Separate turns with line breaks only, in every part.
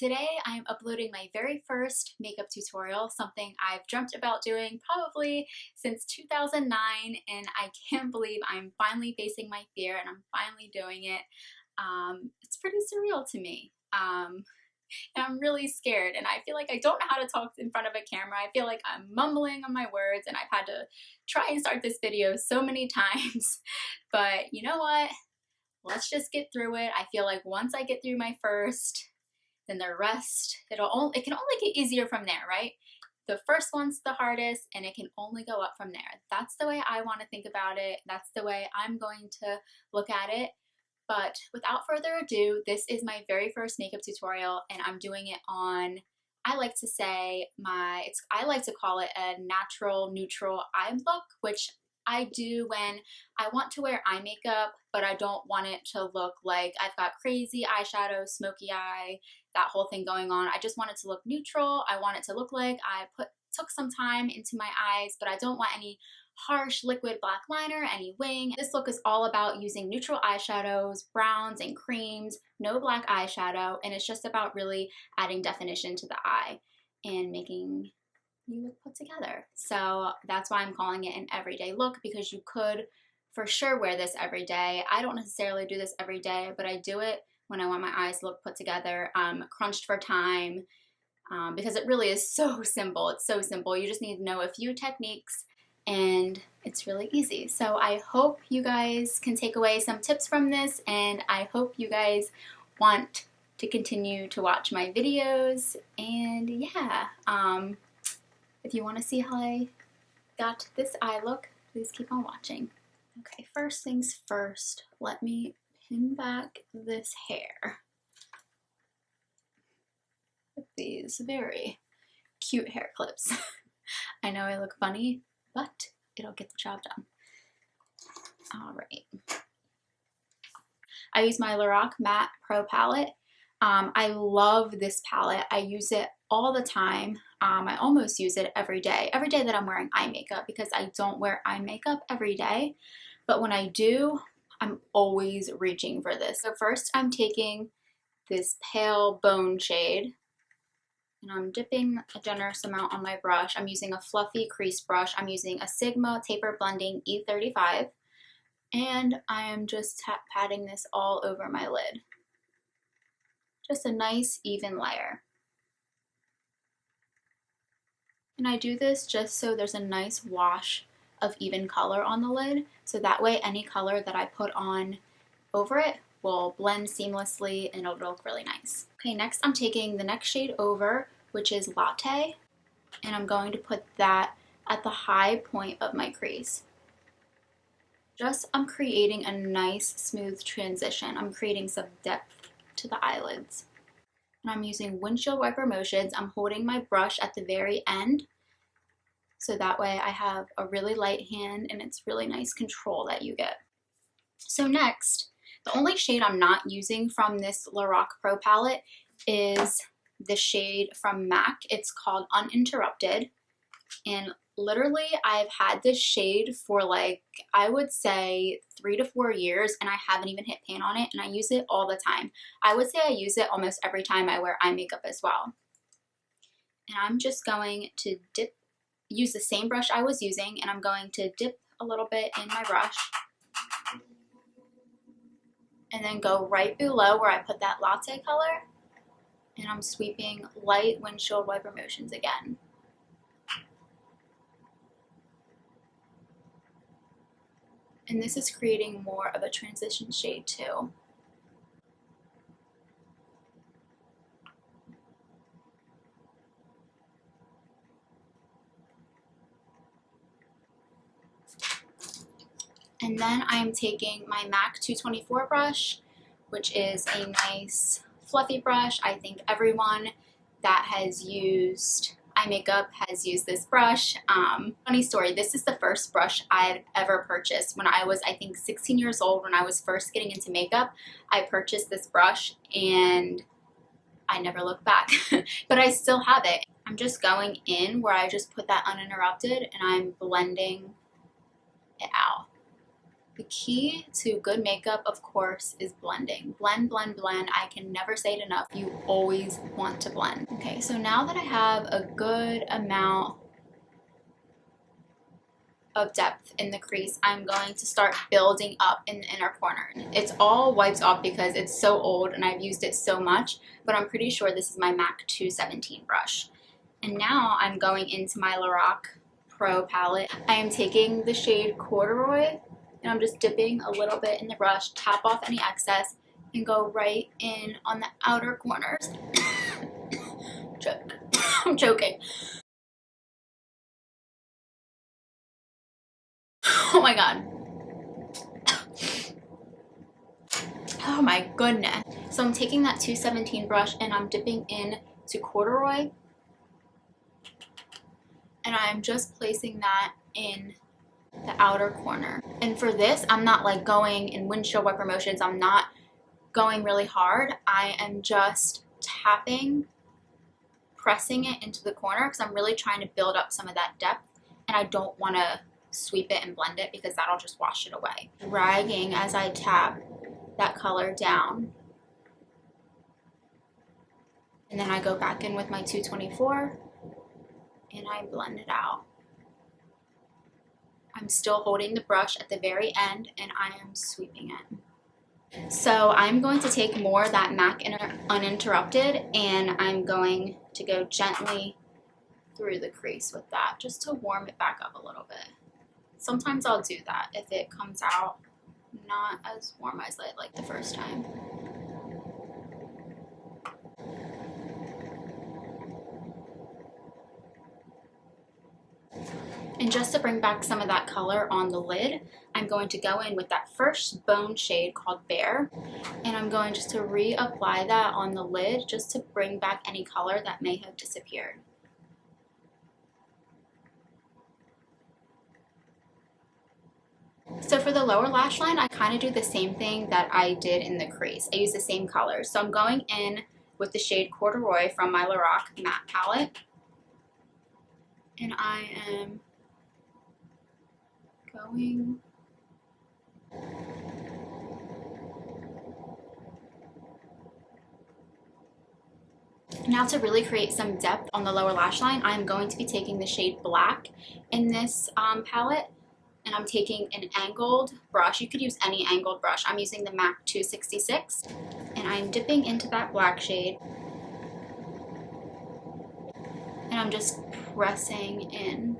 Today I am uploading my very first makeup tutorial, something I've dreamt about doing probably since 2009, and I can't believe I'm finally facing my fear and I'm finally doing it. It's pretty surreal to me. And I'm really scared, and I feel like I don't know how to talk in front of a camera. I feel like I'm mumbling on my words, and I've had to try and start this video so many times. But you know what? Let's just get through it. I feel like once I get through my first, then the rest, it can only get easier from there, right? The first one's the hardest, and it can only go up from there. That's the way I want to think about it. That's the way I'm going to look at it. But without further ado, this is my very first makeup tutorial, and I'm doing it on, I like to say I like to call it a natural neutral eye look, which I do when I want to wear eye makeup, but I don't want it to look like I've got crazy eyeshadow, smoky eye, that whole thing going on. I just want it to look neutral. I want it to look like I took some time into my eyes, but I don't want any harsh liquid black liner, any wing. This look is all about using neutral eyeshadows, browns and creams, no black eyeshadow, and it's just about really adding definition to the eye and making you look put together. So that's why I'm calling it an everyday look, because you could for sure wear this every day. I don't necessarily do this every day, but I do it when I want my eyes to look put together. I'm crunched for time because it really is so simple. It's so simple. You just need to know a few techniques and it's really easy. So I hope you guys can take away some tips from this, and I hope you guys want to continue to watch my videos. And yeah, if you want to see how I got this eye look, please keep on watching. Okay, first things first, let me pin back this hair with these very cute hair clips. I know I look funny, but it'll get the job done. All right. I use my Lorac Matte Pro palette. I love this palette. I use it all the time. I almost use it every day that I'm wearing eye makeup, because I don't wear eye makeup every day. But when I do, I'm always reaching for this. So first I'm taking this pale bone shade, and I'm dipping a generous amount on my brush. I'm using a fluffy crease brush. I'm using a Sigma Taper Blending E35, and I am just patting this all over my lid. Just a nice even layer. And I do this just so there's a nice wash of even color on the lid, so that way any color that I put on over it will blend seamlessly and it'll look really nice. Okay, next I'm taking the next shade over, which is Latte, and I'm going to put that at the high point of my crease. I'm creating a nice smooth transition. I'm creating some depth to the eyelids. And I'm using windshield wiper motions. I'm holding my brush at the very end, so that way I have a really light hand and it's really nice control that you get. So next, the only shade I'm not using from this Lorac Pro palette is the shade from MAC. It's called Uninterrupted, and literally I've had this shade for like, I would say 3 to 4 years, and I haven't even hit pan on it, and I use it all the time. I would say I use it almost every time I wear eye makeup as well. And I'm just going to use the same brush I was using, and I'm going to dip a little bit in my brush and then go right below where I put that latte color, and I'm sweeping light windshield wiper motions again. And this is creating more of a transition shade too. And then I'm taking my MAC 224 brush, which is a nice fluffy brush. I think everyone that has used eye makeup has used this brush. Funny story, this is the first brush I've ever purchased. When I was, I think, 16 years old, when I was first getting into makeup, I purchased this brush and I never looked back, but I still have it. I'm just going in where I just put that uninterrupted, and I'm blending it out. The key to good makeup, of course, is blending. Blend, blend, blend. I can never say it enough. You always want to blend. Okay, so now that I have a good amount of depth in the crease, I'm going to start building up in the inner corner. It's all wiped off because it's so old and I've used it so much, but I'm pretty sure this is my MAC 217 brush. And now I'm going into my Lorac Pro palette. I am taking the shade Corduroy and I'm just dipping a little bit in the brush, tap off any excess, and go right in on the outer corners. I'm choking. Oh my god. Oh my goodness. So I'm taking that 217 brush and I'm dipping in to Corduroy. And I'm just placing that in the outer corner. And for this, I'm not like going in windshield wiper motions. I'm not going really hard. I am just tapping, pressing it into the corner because I'm really trying to build up some of that depth. And I don't want to sweep it and blend it because that'll just wash it away. Dragging as I tap that color down. And then I go back in with my 224 and I blend it out. I'm still holding the brush at the very end and I am sweeping it. So I'm going to take more of that MAC Uninterrupted and I'm going to go gently through the crease with that just to warm it back up a little bit. Sometimes I'll do that if it comes out not as warm as I like the first time. And just to bring back some of that color on the lid, I'm going to go in with that first bone shade called Bear, and I'm going just to reapply that on the lid just to bring back any color that may have disappeared. So for the lower lash line, I kind of do the same thing that I did in the crease. I use the same colors. So I'm going in with the shade Corduroy from my Lorac matte palette, and I am going now to really create some depth on the lower lash line. I'm going to be taking the shade Black in this palette, and I'm taking an angled brush. You could use any angled brush. I'm using the MAC 266, and I'm dipping into that black shade, and I'm just pressing in.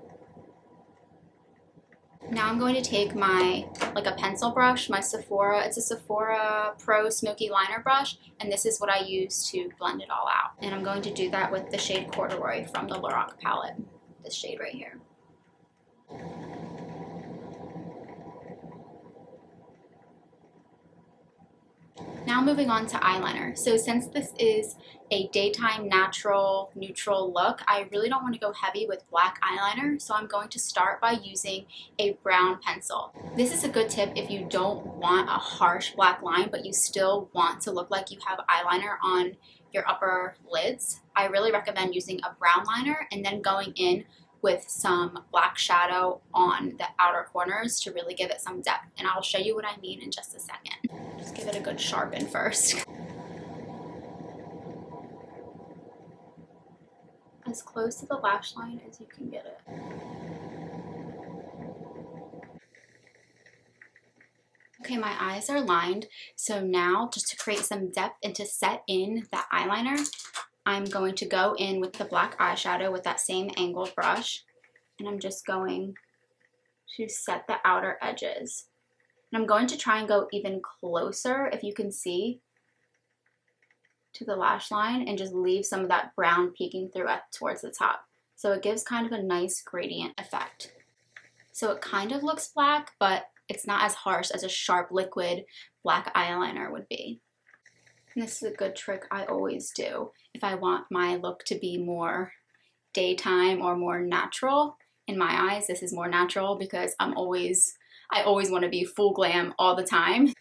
Now I'm going to take my, like a pencil brush, my Sephora, it's a Sephora Pro Smoky Liner brush, and this is what I use to blend it all out. And I'm going to do that with the shade Corduroy from the Lorac palette, this shade right here. Now moving on to eyeliner. So since this is a daytime natural neutral look, I really don't want to go heavy with black eyeliner, so I'm going to start by using a brown pencil. This is a good tip if you don't want a harsh black line, but you still want to look like you have eyeliner on your upper lids. I really recommend using a brown liner and then going in with some black shadow on the outer corners to really give it some depth. And I'll show you what I mean in just a second. Just give it a good sharpen first. As close to the lash line as you can get it. Okay, my eyes are lined. So now just to create some depth and to set in that eyeliner, I'm going to go in with the black eyeshadow with that same angled brush, and I'm just going to set the outer edges. And I'm going to try and go even closer, if you can see, to the lash line and just leave some of that brown peeking through towards the top. So it gives kind of a nice gradient effect. So it kind of looks black, but it's not as harsh as a sharp liquid black eyeliner would be. And this is a good trick I always do if I want my look to be more daytime or more natural. In my eyes, this is more natural because I always want to be full glam all the time.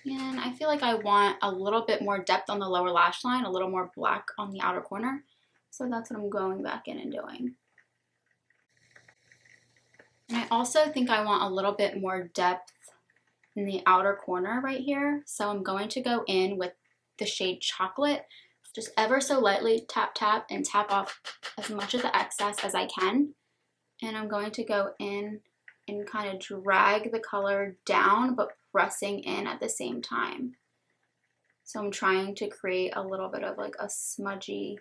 And I feel like I want a little bit more depth on the lower lash line, a little more black on the outer corner. So that's what I'm going back in and doing. And I also think I want a little bit more depth in the outer corner right here. So I'm going to go in with the shade Chocolate. Just ever so lightly tap, tap, and tap off as much of the excess as I can. And I'm going to go in and kind of drag the color down, but pressing in at the same time. So I'm trying to create a little bit of like a smudgy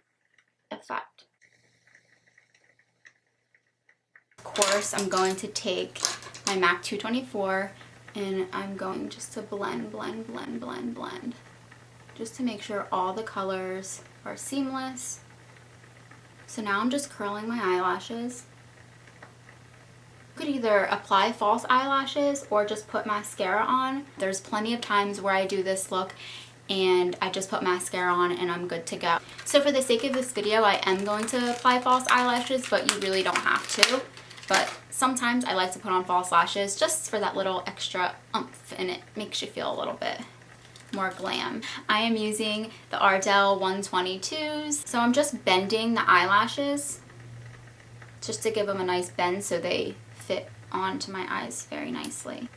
effect. Of course, I'm going to take my MAC 224 and I'm going just to blend, blend, blend, blend, blend. Just to make sure all the colors are seamless. So now I'm just curling my eyelashes. You could either apply false eyelashes or just put mascara on. There's plenty of times where I do this look and I just put mascara on and I'm good to go. So for the sake of this video, I am going to apply false eyelashes, but you really don't have to. But sometimes I like to put on false lashes just for that little extra oomph, and it makes you feel a little bit more glam. I am using the Ardell 122s. So I'm just bending the eyelashes just to give them a nice bend so they fit onto my eyes very nicely.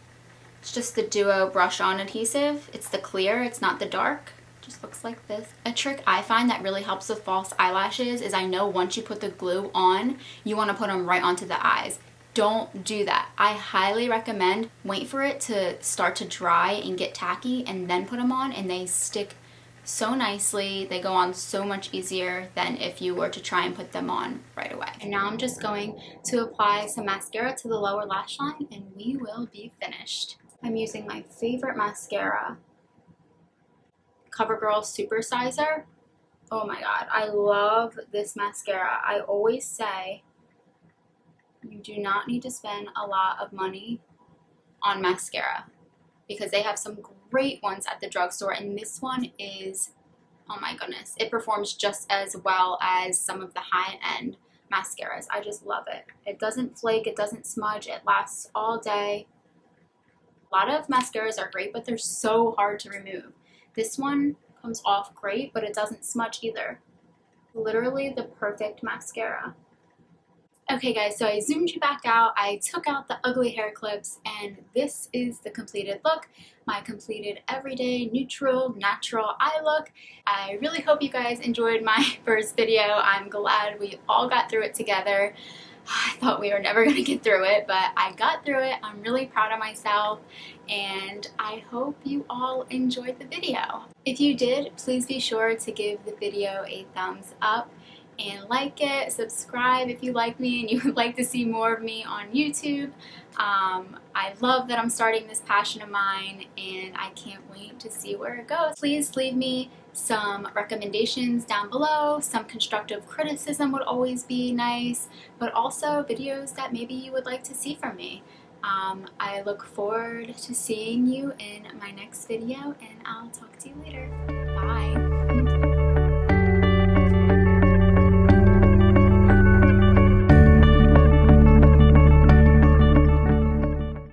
It's just the Duo brush on adhesive. It's the clear, it's not the dark. Just looks like this. A trick I find that really helps with false eyelashes is I know once you put the glue on, you want to put them right onto the eyes. Don't do that. I highly recommend wait for it to start to dry and get tacky and then put them on, and they stick so nicely. They go on so much easier than if you were to try and put them on right away. And now I'm just going to apply some mascara to the lower lash line and we will be finished. I'm using my favorite mascara, CoverGirl Super Sizer. Oh my god, I love this mascara. I always say you do not need to spend a lot of money on mascara because they have some great ones at the drugstore, and this one is, oh my goodness, it performs just as well as some of the high-end mascaras. I just love it. It doesn't flake, it doesn't smudge, it lasts all day. A lot of mascaras are great, but they're so hard to remove. This one comes off great, but it doesn't smudge either. Literally the perfect mascara. Okay guys, so I zoomed you back out, I took out the ugly hair clips, and this is the completed look. My completed everyday neutral natural eye look. I really hope you guys enjoyed my first video. I'm glad we all got through it together. I thought we were never going to get through it, but I got through it. I'm really proud of myself, and I hope you all enjoyed the video. If you did, please be sure to give the video a thumbs up and like it, subscribe if you like me and you would like to see more of me on YouTube. I love that I'm starting this passion of mine and I can't wait to see where it goes. Please leave me some recommendations down below. Some constructive criticism would always be nice, but also videos that maybe you would like to see from me. I look forward to seeing you in my next video, and I'll talk to you later.